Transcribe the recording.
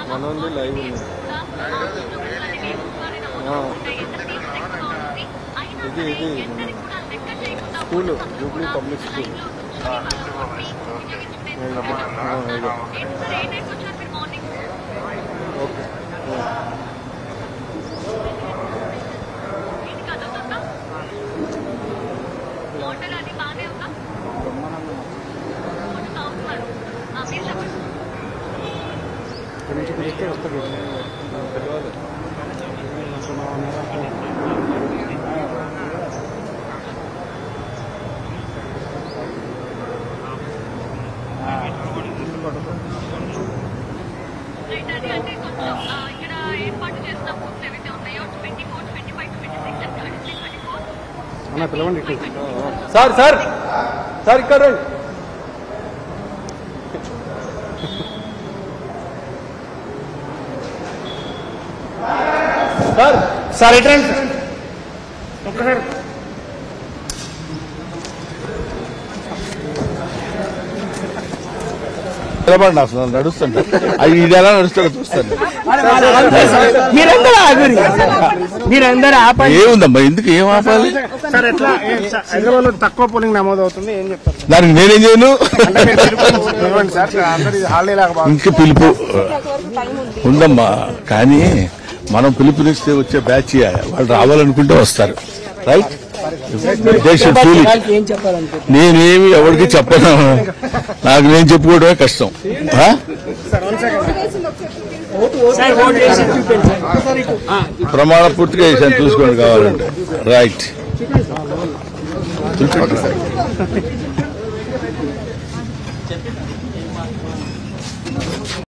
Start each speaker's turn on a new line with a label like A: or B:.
A: మనోంది live ఇది school Jubilee public school okay నుంచి పిలిస్తే వస్తుంది తెలియదు అన్న పిలవండి సార్ సార్ సార్ ఇక్కడ రండి సార్ సార్ ఇటు రండి ఒక్కసారి నిలబడి అసలు నడుస్తుంటా అది ఇది ఎలా నడుస్తాడో చూస్తాను
B: మీరందరూ ఆపాలి
A: ఏముందమ్మా ఎందుకు ఏం ఆపాలి
B: సార్ ఎట్లా హైదరాబాద్ లో తక్కువ పోలింగ్ నమోదు అవుతుంది ఏం చెప్తారు
A: దానికి నేనేం చేయను ఇంకా పిలుపు ఉందమ్మా కానీ మనం పిలుపునిస్తే వచ్చే బ్యాచ్ వాళ్ళు రావాలనుకుంటే వస్తారు రైట్ నేనేమి ఎవరికి చెప్పను నాకు నేను చెప్పుకోవడమే కష్టం ప్రమాణ పూర్తిగా చేశాను చూసుకోండి కావాలంటే రైట్